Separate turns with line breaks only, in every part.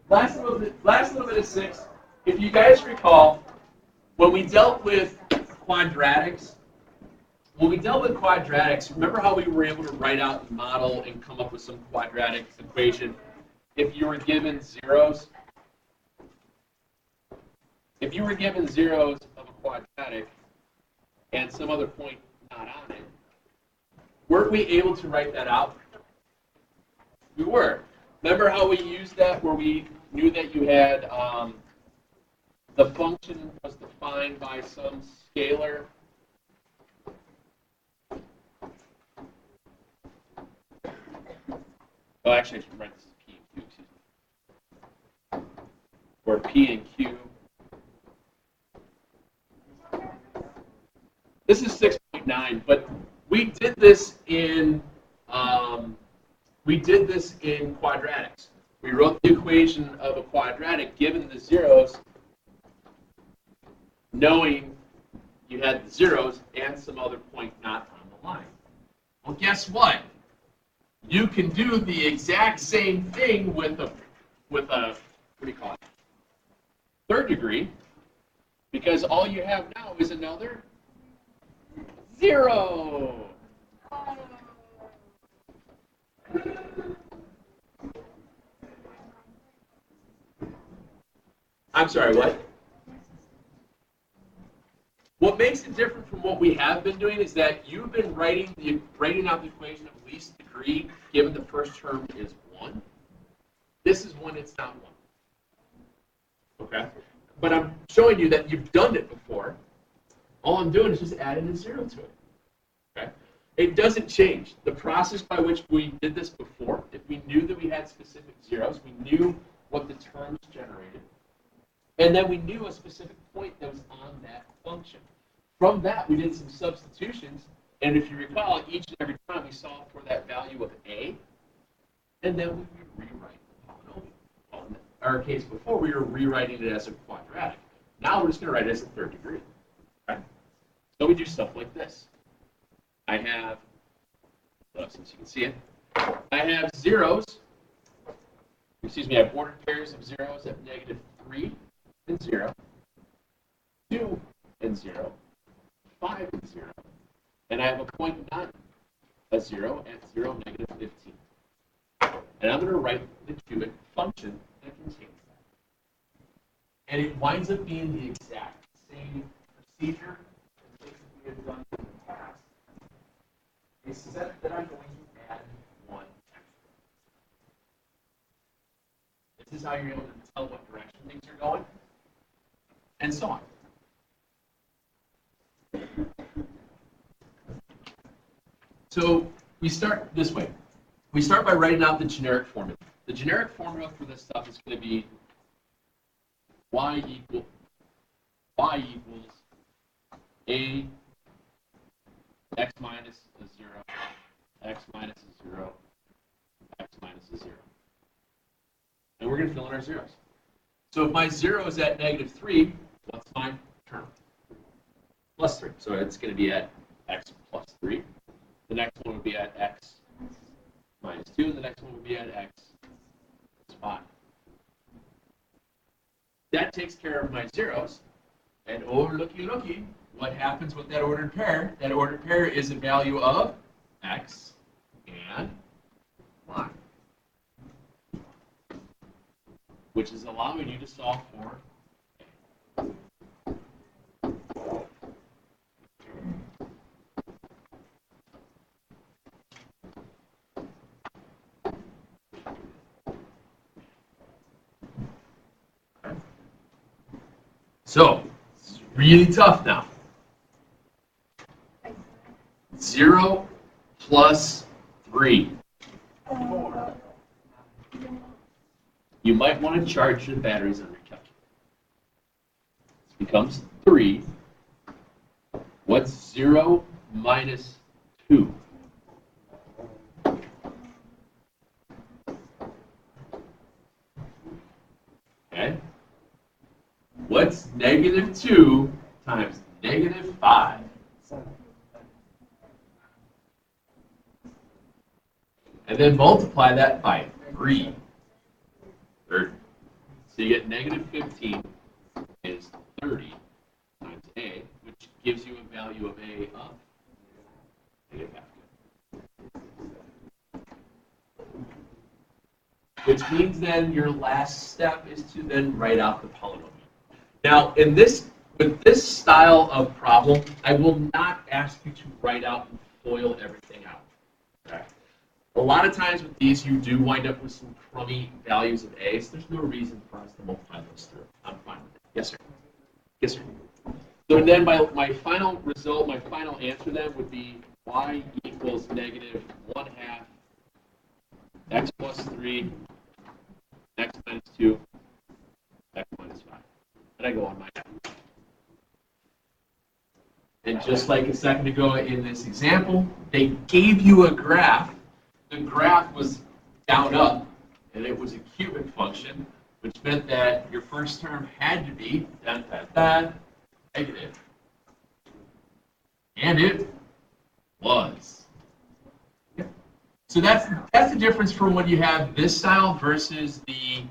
Last little bit of 6. If you guys recall, when we dealt with quadratics, remember how we were able to write out the model and come up with some quadratic equation if you were given zeros? If you were given zeros of a quadratic and some other point not on it, weren't we able to write that out? We were. Remember how we used that where we knew that you had the function was defined by some scalar? Oh, actually, I should write this as P and Q, excuse me. Or P and Q. This is 6.9, but we did this in quadratics. We wrote the equation of a quadratic given the zeros, knowing you had the zeros and some other point not on the line. Well, guess what? You can do the exact same thing with a what do you call it? Third degree, because all you have now is another 0. I'm sorry, what? What makes it different from what we have been doing is that you've been writing out the equation of least degree given the first term is 1. This is when it's not 1. Okay? But I'm showing you that you've done it before. All I'm doing is just adding a 0 to it. Okay? It doesn't change. The process by which we did this before, if we knew that we had specific zeros, we knew what the terms generated, and then we knew a specific point that was on that function. From that, we did some substitutions, and if you recall, each and every time we solved for that value of a, and then we would rewrite the polynomial. Well, in our case before, we were rewriting it as a quadratic. Now we're just going to write it as a third degree. Okay? So we do stuff like this. I have, since you can see it, I have zeros. Excuse me, I have ordered pairs of zeros at -3 and 0, 2 and 0, 5 and 0, and I have a point not a 0 at 0, -15. And I'm going to write the cubic function that contains that. And it winds up being the exact same procedure as we have done in the past, except that I'm going to add 1 extra. This is how you're able to tell what direction things are going, and so on. So we start this way. We start by writing out the generic formula. The generic formula for this stuff is going to be y equals a x minus a 0, x minus a 0, x minus a 0. And we're going to fill in our zeros. So if my 0 is at -3, what's my term? +3. So it's going to be at x plus 3. The next one would be at x minus 2. And the next one would be at x plus 5. That takes care of my zeros. And oh, looky, looky, what happens with that ordered pair? That ordered pair is a value of x and y, which is allowing you to solve for a. So, it's really tough now. 0 plus 3. 4. You might want to charge your batteries on your calculator. This becomes 3. What's 0 minus 2? Okay. What's -2 times -5? And then multiply that by 3, 30. So you get negative 15 is 30 times A, which gives you a value of A of negative half. Which means then your last step is to then write out the polynomial. Now, with this style of problem, I will not ask you to write out and FOIL everything out. Okay? A lot of times with these, you do wind up with some crummy values of A, so there's no reason for us to multiply those through. I'm fine with it. Yes, sir. Yes, sir. So then my final result, my final answer then would be y equals negative 1/2 x plus 3, x minus 2, x minus 5. And I go on my end. And just like a second ago in this example, they gave you a graph. The graph was down up, and it was a cubic function, which meant that your first term had to be negative. And it was. So that's the difference from when you have this style versus the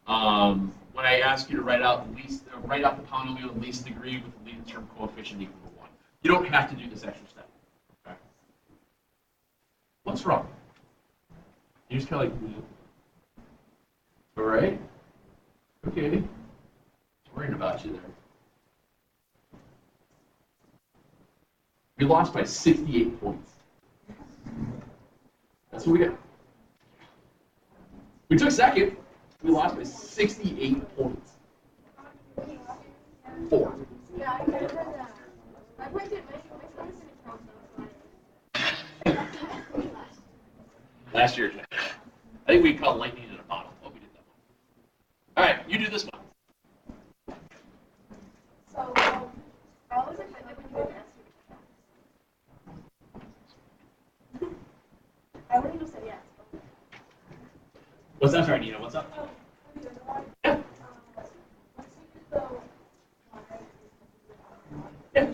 when I ask you to write out the polynomial in least degree with the leading term coefficient equal to 1. You don't have to do this extra step. Okay? What's wrong? You just kind of like, all right, okay, just worrying about you there. We lost by 68 points. That's what we got. We took second. We lost by 68 points. 4.
Yeah, I heard that. I went to
Last year, I think we called lightning in a bottle. Oh, we did that one. All right, you do this one.
So, I was offended when you asked me. I wouldn't even say yes.
What's up, sorry, Nina? What's up? Yeah. Yeah.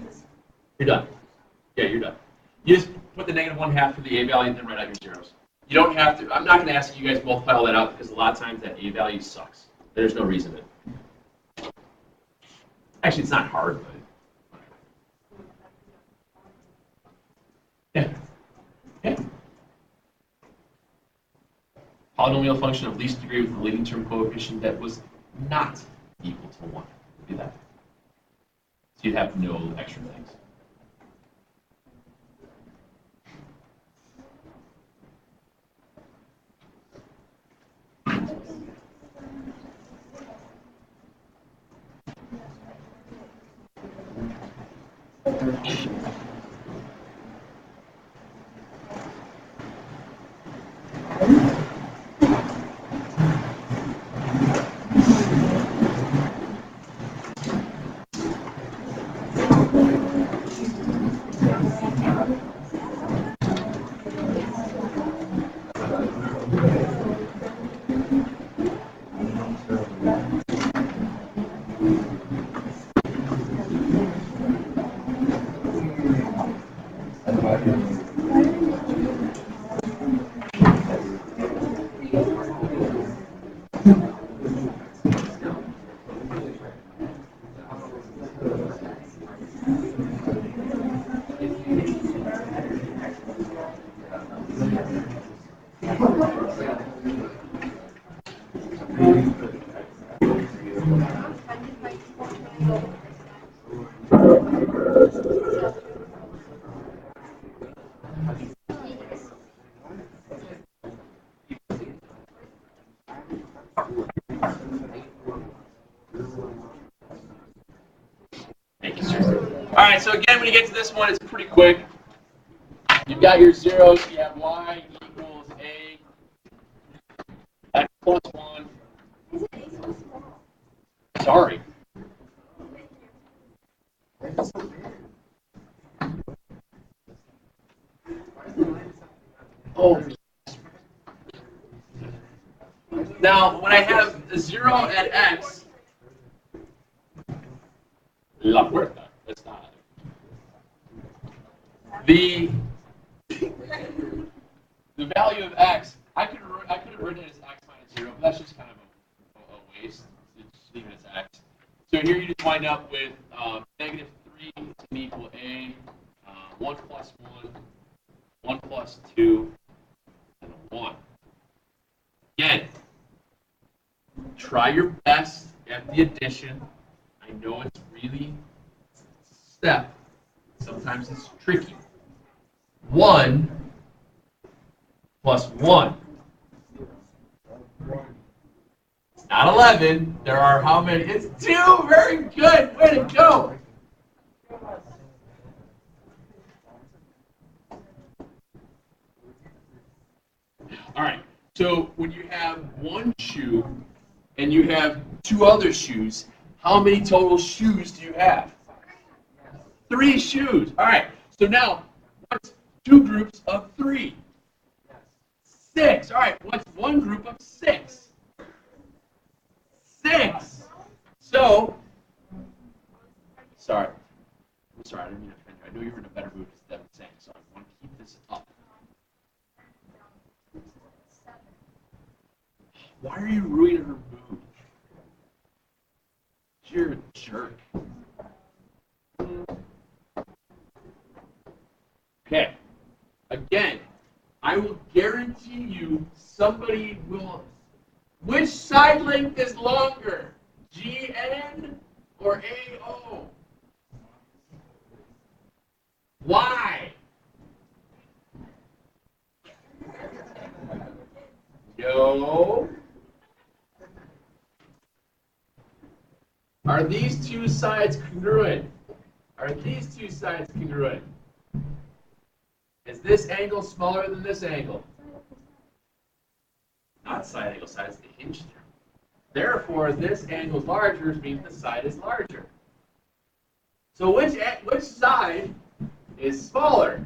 You're done. Yeah, you're done. You just put the negative 1/2 for the A value and then write out your zeros. You don't have to. I'm not going to ask you guys to multiply all that out because a lot of times that A value sucks. There's no reason to. Actually, it's not hard, but. Yeah. Yeah. Polynomial function of least degree with the leading term coefficient that was not equal to 1. Do that. So you'd have no extra things. Thank you, sir. All right, so again, when you get to this one, it's pretty quick. You've got your zeros. You have y equals a x plus 1. Sorry. Oh. Now, when I have a 0 at x, la puerta. That's not. The value of x, I could have written it as x So here you just wind up with negative 3 is going to equal A, 1 plus 1, 1 plus 2, and a 1. Again, try your best at the addition. I know it's really a step. Sometimes it's tricky. 1 plus 1. It's not 11. There are how many? It's 2. Very good. Way to go. All right. So when you have one shoe and you have 2 other shoes, how many total shoes do you have? 3 shoes. All right. So now, what's 2 groups of 3? 6. All right. What's 1 group of 6? 6. So, sorry. I'm sorry. I didn't mean to offend you. I know you're in a better mood than saying, so I want to keep this up. Why are you ruining her mood? You're a jerk. Okay. Again, I will guarantee you somebody will. Which side length is longer? GN or AO? Why? No. Are these 2 sides congruent? Are these 2 sides congruent? Is this angle smaller than this angle? Not side angle, side is the hinge through. Therefore, this angle is larger means the side is larger. So which side is smaller?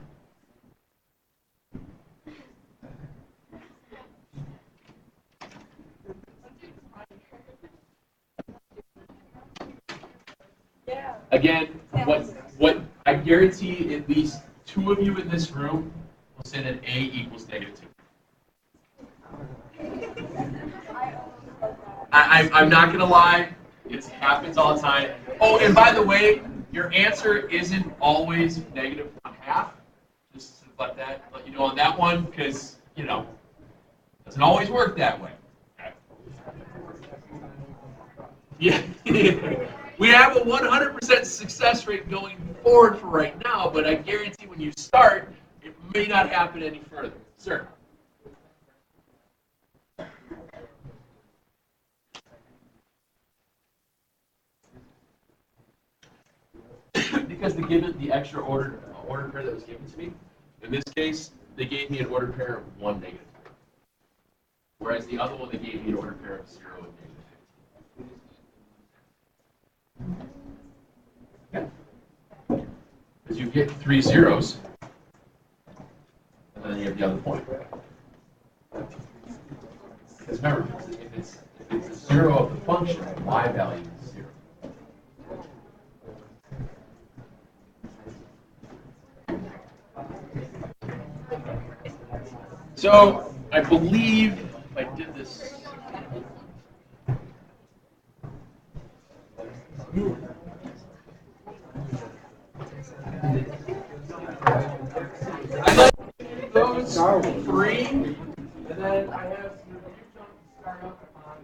Again, what I guarantee at least 2 of you in this room will say that A equals -2. I'm not going to lie. It happens all the time. Oh, and by the way, your answer isn't always -1/2. Just to let you know on that one, because, you know, it doesn't always work that way. Okay. Yeah. We have a 100% success rate going forward for right now, but I guarantee when you start, it may not happen any further. Sir? Because the extra ordered pair that was given to me, in this case, they gave me an ordered pair of 1 -3. Whereas the other one, they gave me an ordered pair of 0 and -15. Because you get 3 zeros, and then you have the other point. Because remember, if it's a 0 of the function, the y value is 0. So I believe if I did this. I like those 3, and then I have some review chunks to start up on.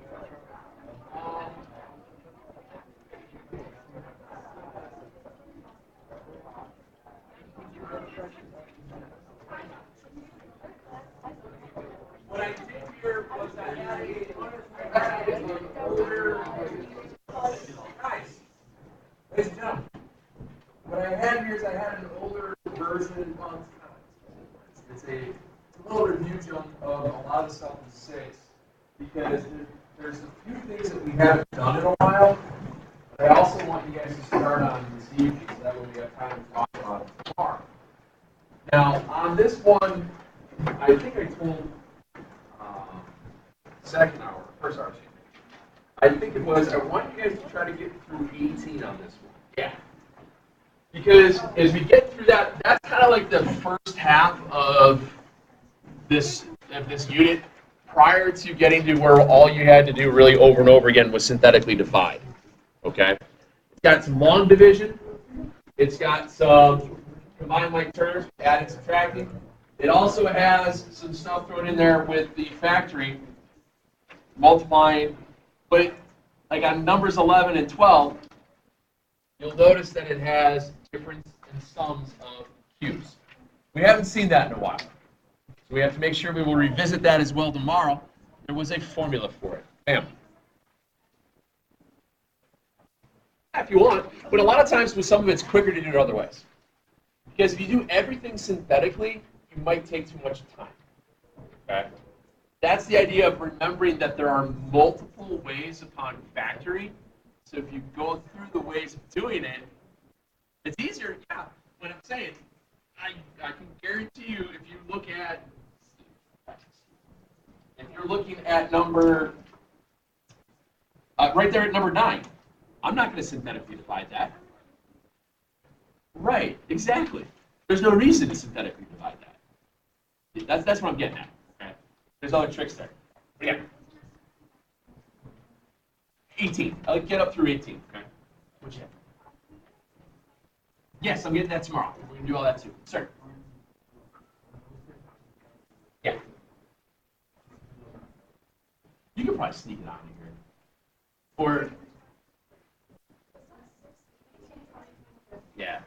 What I did here was I had an older. Guys, ladies and gentlemen, what I had here is I had an older version of. It's a little review jump of a lot of stuff in 6 because there's a few things that we haven't done in a while. But I also want you guys to start on this evening so that way we have time to talk about it tomorrow. Now, on this one, I think I told second hour, first hour, excuse me. I think it was, I want you guys to try to get through 18 on this one. Yeah. Because as we get through that, that's kind of like the first half of this unit prior to getting to where all you had to do really over and over again was synthetically divide. Okay? It's got some long division. It's got some combined like terms, adding, subtracting. It also has some stuff thrown in there with the factoring, multiplying, but like on numbers 11 and 12, you'll notice that it has difference in sums of cubes. We haven't seen that in a while. So we have to make sure we will revisit that as well tomorrow. There was a formula for it. Bam. If you want, but a lot of times with some of it's quicker to do it other ways. Because if you do everything synthetically, you might take too much time. Okay? That's the idea of remembering that there are multiple ways upon factoring. So if you go through the ways of doing it, it's easier, yeah. What I'm saying, I can guarantee you if you look at, if you're looking at number, right there at number 9, I'm not going to synthetically divide that. Right, exactly. There's no reason to synthetically divide that. That's what I'm getting at. Okay? There's other tricks there. But yeah. 18. I'll get up through 18. Okay. What you have? Yes, I'm getting that tomorrow. We're going to do all that too. Sir. Yeah. You can probably sneak it on in here. Or, yeah.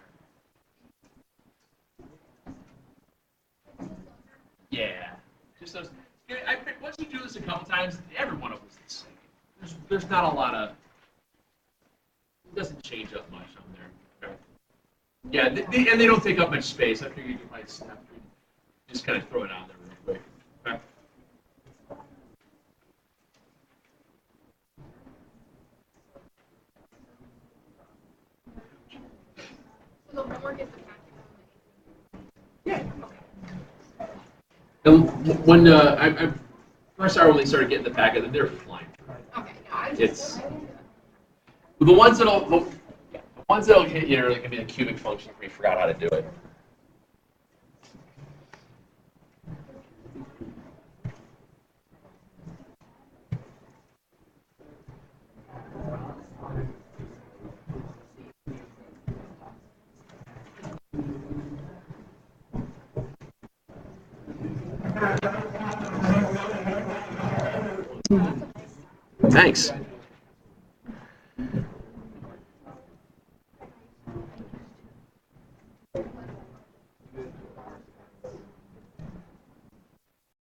Yeah. Just those. Once you do this a couple times, every one of them is the same. There's not a lot of. It doesn't change up much on there. Okay. Yeah, and they don't take up much space. I figure you can probably snap through. Just kind of throw it on there real quick. Okay.
So the homework is the packet.
Yeah. And when I first I only started getting the packet, and they're flying.
Okay, no, I just.
It's the ones that'll hit you are going to be the cubic function where you forgot how to do it. Thanks.